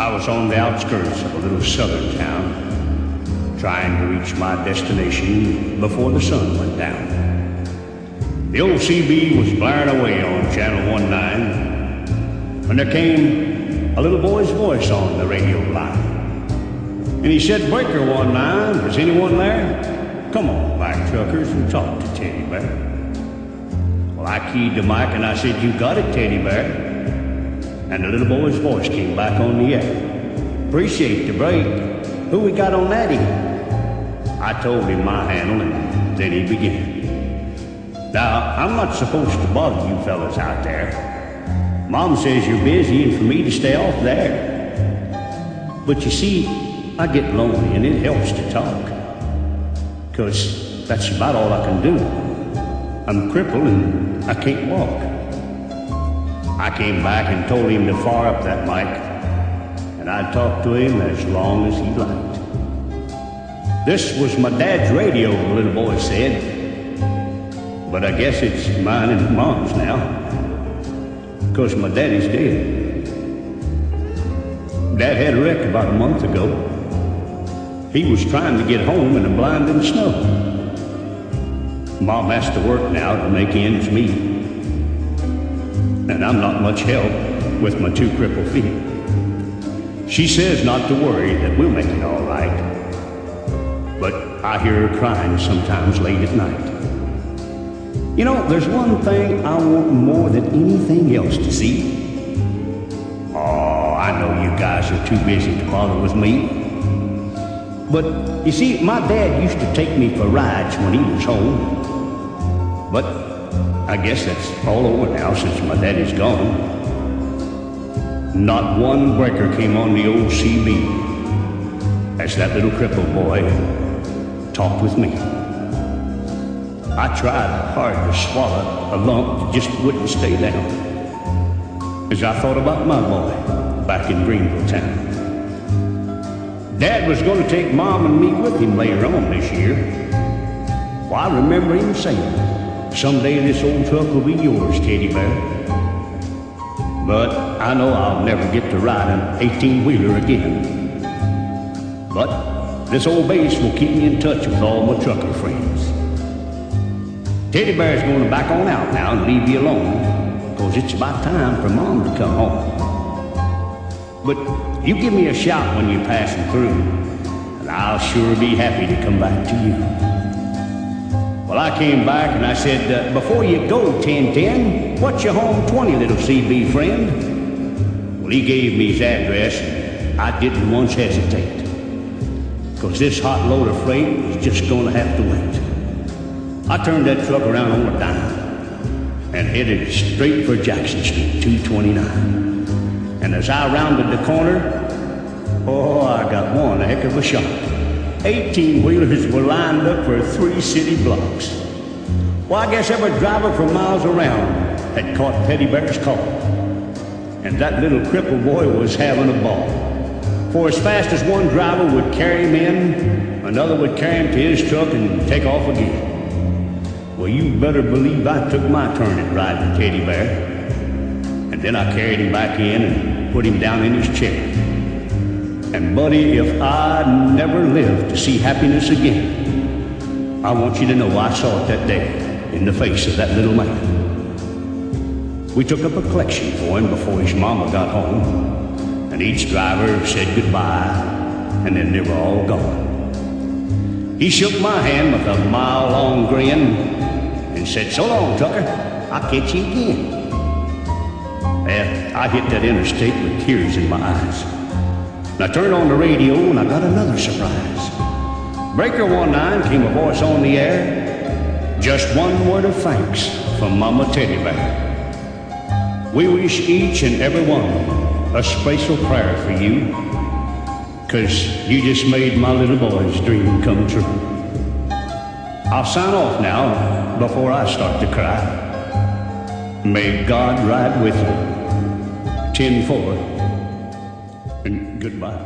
I was on the outskirts of a little southern town, trying to reach my destination before the sun went down. The old CB was blaring away on Channel 19 when there came a little boy's voice on the radio line. And he said, "Breaker 19, is anyone there? Come on back, truckers, and talk to Teddy Bear." Well, I keyed the mic and I said, "You got it, Teddy Bear." And the little boy's voice came back on the air. "Appreciate the break. Who we got on that end?" I told him my handle and then he began. "Now, I'm not supposed to bother you fellas out there. Mom says you're busy and for me to stay off there. But you see, I get lonely and it helps to talk, 'cause that's about all I can do. I'm crippled and I can't walk." I came back and told him to fire up that mic, and I'd talk to him as long as he liked. "This was my dad's radio," the little boy said, "but I guess it's mine and Mom's now, 'cause my daddy's dead. Dad had a wreck about a month ago. He was trying to get home in a blinding snow. Mom has to work now to make ends meet, and I'm not much help with my 2 crippled feet. She says not to worry, that we'll make it all right, but I hear her crying sometimes late at night. You know, there's one thing I want more than anything else to see. Oh, I know you guys are too busy to bother with me, but you see, my dad used to take me for rides when he was home. But I guess that's all over now since my daddy's gone. Not one breaker came on the old CB as that little crippled boy talked with me. I tried hard to swallow a lump that just wouldn't stay down as I thought about my boy back in Greenville town. Dad was going to take Mom and me with him later on this year. Well, I remember him saying, "Someday this old truck will be yours, Teddy Bear." But I know I'll never get to ride an 18-wheeler again. But this old base will keep me in touch with all my trucker friends. Teddy Bear's going to back on out now and leave you alone, 'cause it's about time for Mom to come home. But you give me a shout when you're passing through, and I'll sure be happy to come back to you. Well, I came back and I said, "Before you go, 1010, what's your home 20, little CB friend?" Well, he gave me his address, and I didn't once hesitate, 'cause this hot load of freight was just going to have to wait. I turned that truck around on a dime and headed straight for Jackson Street, 229. And as I rounded the corner, oh, I got one heck of a shot. 18-wheelers were lined up for 3 city blocks. Well, I guess every driver for miles around had caught Teddy Bear's call. And that little crippled boy was having a ball. For as fast as one driver would carry him in, another would carry him to his truck and take off again. Well, you better believe I took my turn at riding Teddy Bear. And then I carried him back in and put him down in his chair. And buddy, if I never live to see happiness again, I want you to know I saw it that day in the face of that little man. We took up a collection for him before his mama got home, and each driver said goodbye, and then they were all gone. He shook my hand with a mile-long grin and said, "So long, trucker, I'll catch you again." Well, I hit that interstate with tears in my eyes. And I turned on the radio and I got another surprise. Breaker 19 came a voice on the air. "Just one word of thanks from Mama Teddy Bear. We wish each and every one a special prayer for you, 'cause you just made my little boy's dream come true." I'll sign off now before I start to cry. May God ride with you. 10-4, and goodbye.